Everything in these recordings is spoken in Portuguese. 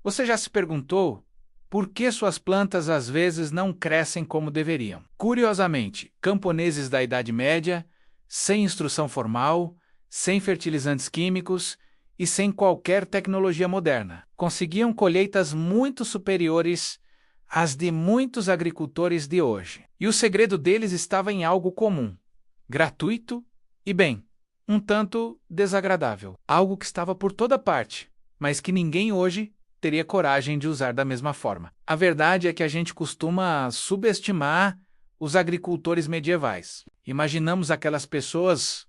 Você já se perguntou por que suas plantas às vezes não crescem como deveriam? Curiosamente, camponeses da Idade Média, sem instrução formal, sem fertilizantes químicos e sem qualquer tecnologia moderna, conseguiam colheitas muito superiores às de muitos agricultores de hoje. E o segredo deles estava em algo comum, gratuito e, bem, um tanto desagradável. Algo que estava por toda parte, mas que ninguém hoje teria coragem de usar da mesma forma. A verdade é que a gente costuma subestimar os agricultores medievais. Imaginamos aquelas pessoas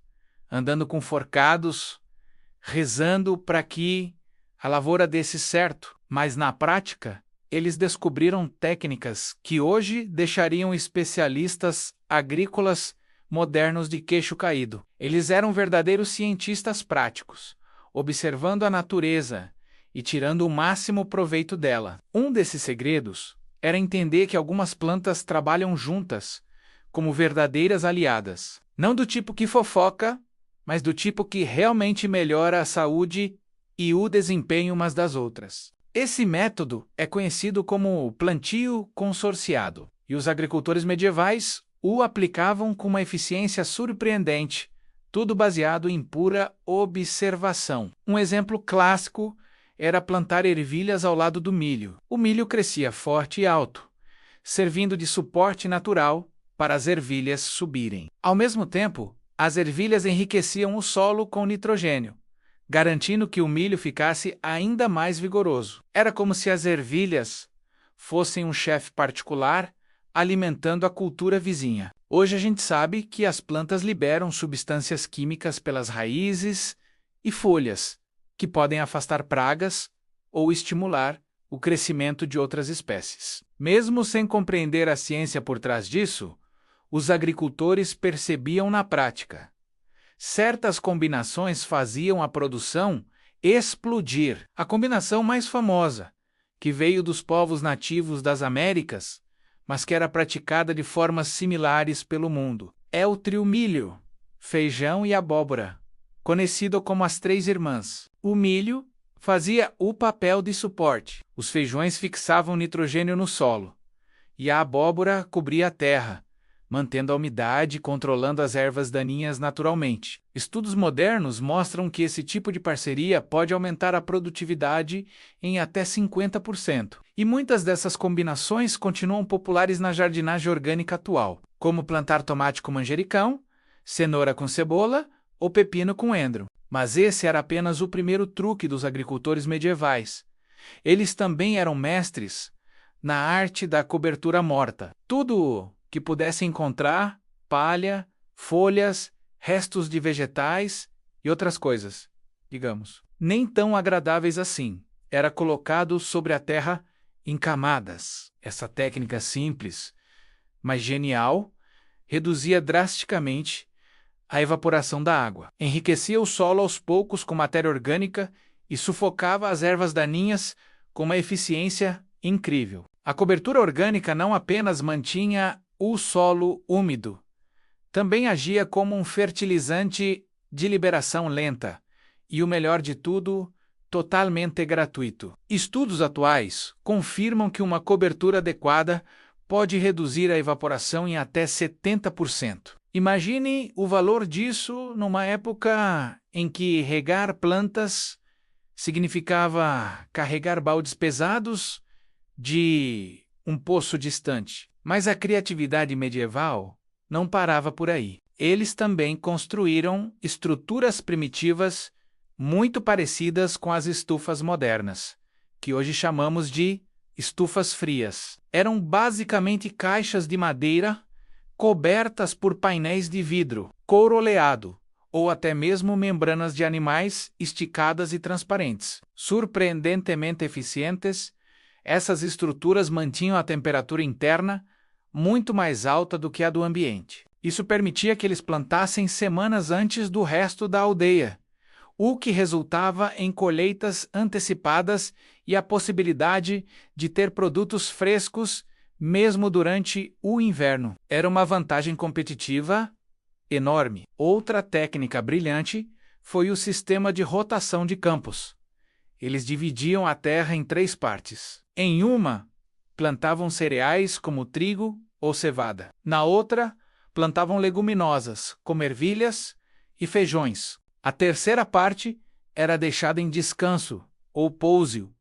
andando com forcados, rezando para que a lavoura desse certo, mas na prática, eles descobriram técnicas que hoje deixariam especialistas agrícolas modernos de queixo caído. Eles eram verdadeiros cientistas práticos, observando a natureza e tirando o máximo proveito dela. Um desses segredos era entender que algumas plantas trabalham juntas, como verdadeiras aliadas. Não do tipo que fofoca, mas do tipo que realmente melhora a saúde e o desempenho umas das outras. Esse método é conhecido como plantio consorciado, e os agricultores medievais o aplicavam com uma eficiência surpreendente, tudo baseado em pura observação. Um exemplo clássico era plantar ervilhas ao lado do milho. O milho crescia forte e alto, servindo de suporte natural para as ervilhas subirem. Ao mesmo tempo, as ervilhas enriqueciam o solo com nitrogênio, garantindo que o milho ficasse ainda mais vigoroso. Era como se as ervilhas fossem um chefe particular alimentando a cultura vizinha. Hoje a gente sabe que as plantas liberam substâncias químicas pelas raízes e folhas, que podem afastar pragas ou estimular o crescimento de outras espécies. Mesmo sem compreender a ciência por trás disso, os agricultores percebiam na prática. Certas combinações faziam a produção explodir. A combinação mais famosa, que veio dos povos nativos das Américas, mas que era praticada de formas similares pelo mundo, é o trio milho, feijão e abóbora, conhecido como as Três Irmãs. O milho fazia o papel de suporte, os feijões fixavam nitrogênio no solo, e a abóbora cobria a terra, mantendo a umidade e controlando as ervas daninhas naturalmente. Estudos modernos mostram que esse tipo de parceria pode aumentar a produtividade em até 50%. E muitas dessas combinações continuam populares na jardinagem orgânica atual, como plantar tomate com manjericão, cenoura com cebola ou pepino com endro. Mas esse era apenas o primeiro truque dos agricultores medievais. Eles também eram mestres na arte da cobertura morta. Tudo que pudesse encontrar, palha, folhas, restos de vegetais e outras coisas, digamos, nem tão agradáveis assim, era colocado sobre a terra em camadas. Essa técnica simples, mas genial, reduzia drasticamente a evaporação da água, enriquecia o solo aos poucos com matéria orgânica e sufocava as ervas daninhas com uma eficiência incrível. A cobertura orgânica não apenas mantinha o solo úmido, também agia como um fertilizante de liberação lenta e, o melhor de tudo, totalmente gratuito. Estudos atuais confirmam que uma cobertura adequada pode reduzir a evaporação em até 70%. Imagine o valor disso numa época em que regar plantas significava carregar baldes pesados de um poço distante. Mas a criatividade medieval não parava por aí. Eles também construíram estruturas primitivas muito parecidas com as estufas modernas, que hoje chamamos de estufas frias. Eram basicamente caixas de madeira cobertas por painéis de vidro, couro oleado, ou até mesmo membranas de animais esticadas e transparentes. Surpreendentemente eficientes, essas estruturas mantinham a temperatura interna muito mais alta do que a do ambiente. Isso permitia que eles plantassem semanas antes do resto da aldeia, o que resultava em colheitas antecipadas e a possibilidade de ter produtos frescos mesmo durante o inverno. Era uma vantagem competitiva enorme. Outra técnica brilhante foi o sistema de rotação de campos. Eles dividiam a terra em 3 partes. Em uma, plantavam cereais como trigo ou cevada. Na outra, plantavam leguminosas, como ervilhas e feijões. A terceira parte era deixada em descanso, ou pousio,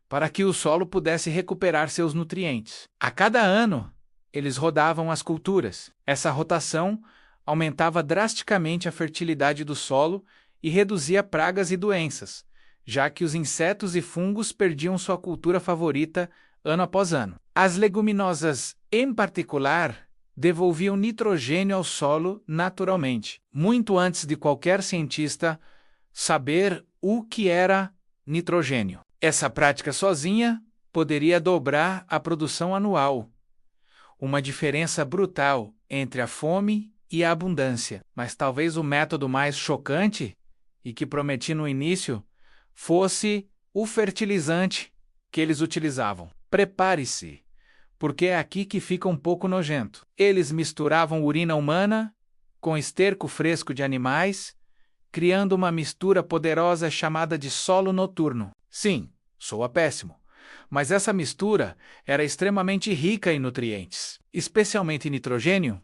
para que o solo pudesse recuperar seus nutrientes. A cada ano, eles rodavam as culturas. Essa rotação aumentava drasticamente a fertilidade do solo e reduzia pragas e doenças, já que os insetos e fungos perdiam sua cultura favorita ano após ano. As leguminosas, em particular, devolviam nitrogênio ao solo naturalmente, muito antes de qualquer cientista saber o que era nitrogênio. Essa prática sozinha poderia dobrar a produção anual, uma diferença brutal entre a fome e a abundância. Mas talvez o método mais chocante, e que prometi no início, fosse o fertilizante que eles utilizavam. Prepare-se, porque é aqui que fica um pouco nojento. Eles misturavam urina humana com esterco fresco de animais, criando uma mistura poderosa chamada de solo noturno. Sim, soa péssimo, mas essa mistura era extremamente rica em nutrientes, especialmente nitrogênio,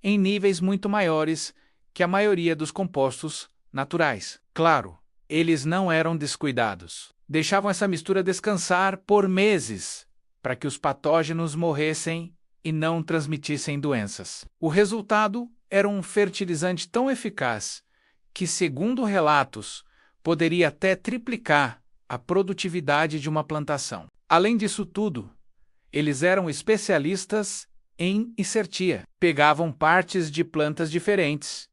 em níveis muito maiores que a maioria dos compostos naturais. Claro, eles não eram descuidados. Deixavam essa mistura descansar por meses para que os patógenos morressem e não transmitissem doenças. O resultado era um fertilizante tão eficaz que, segundo relatos, poderia até triplicar a produtividade de uma plantação. Além disso tudo, eles eram especialistas em insertia. Pegavam partes de plantas diferentes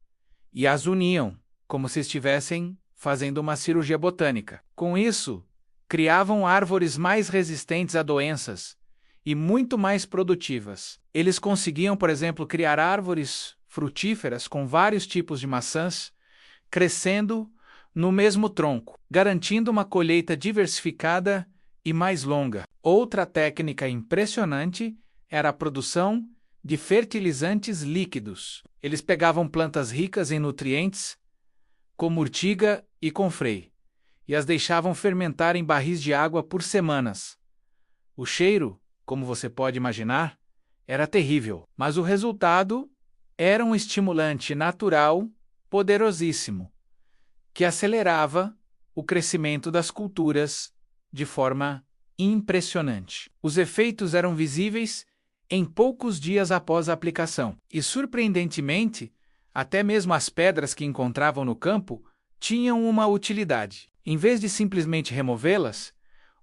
e as uniam, como se estivessem fazendo uma cirurgia botânica. Com isso, criavam árvores mais resistentes a doenças e muito mais produtivas. Eles conseguiam, por exemplo, criar árvores frutíferas com vários tipos de maçãs, crescendo no mesmo tronco, garantindo uma colheita diversificada e mais longa. Outra técnica impressionante era a produção de fertilizantes líquidos. Eles pegavam plantas ricas em nutrientes, como urtiga e confrei, e as deixavam fermentar em barris de água por semanas. O cheiro, como você pode imaginar, era terrível, mas o resultado era um estimulante natural poderosíssimo, que acelerava o crescimento das culturas de forma impressionante. Os efeitos eram visíveis em poucos dias após a aplicação, e, surpreendentemente, até mesmo as pedras que encontravam no campo tinham uma utilidade. Em vez de simplesmente removê-las,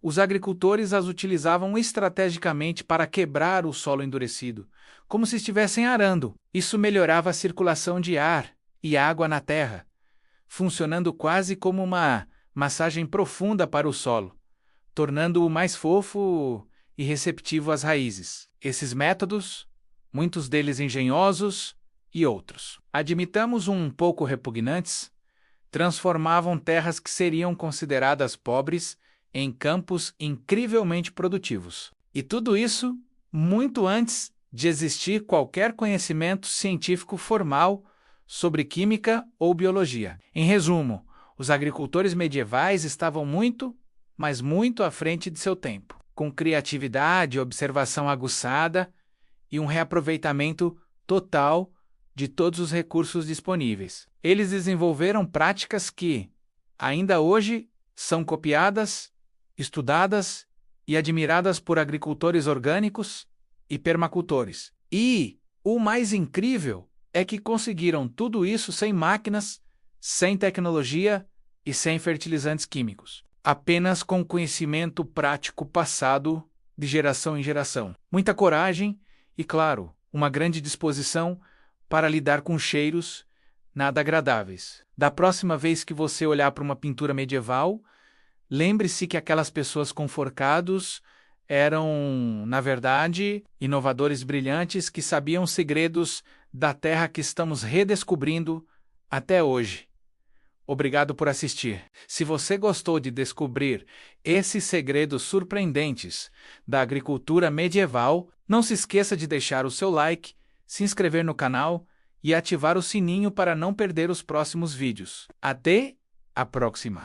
os agricultores as utilizavam estrategicamente para quebrar o solo endurecido, como se estivessem arando. Isso melhorava a circulação de ar e água na terra, funcionando quase como uma massagem profunda para o solo, tornando-o mais fofo e receptivo às raízes. Esses métodos, muitos deles engenhosos e outros, admitamos um pouco repugnantes, transformavam terras que seriam consideradas pobres em campos incrivelmente produtivos. E tudo isso muito antes de existir qualquer conhecimento científico formal sobre química ou biologia. Em resumo, os agricultores medievais estavam muito, mas muito à frente de seu tempo, com criatividade, observação aguçada e um reaproveitamento total de todos os recursos disponíveis. Eles desenvolveram práticas que, ainda hoje, são copiadas, estudadas e admiradas por agricultores orgânicos e permacultores. E o mais incrível é que conseguiram tudo isso sem máquinas, sem tecnologia e sem fertilizantes químicos, apenas com conhecimento prático passado de geração em geração. Muita coragem e, claro, uma grande disposição para lidar com cheiros nada agradáveis. Da próxima vez que você olhar para uma pintura medieval, lembre-se que aquelas pessoas com forcados eram, na verdade, inovadores brilhantes que sabiam segredos da terra que estamos redescobrindo até hoje. Obrigado por assistir. Se você gostou de descobrir esses segredos surpreendentes da agricultura medieval, não se esqueça de deixar o seu like, se inscrever no canal e ativar o sininho para não perder os próximos vídeos. Até a próxima!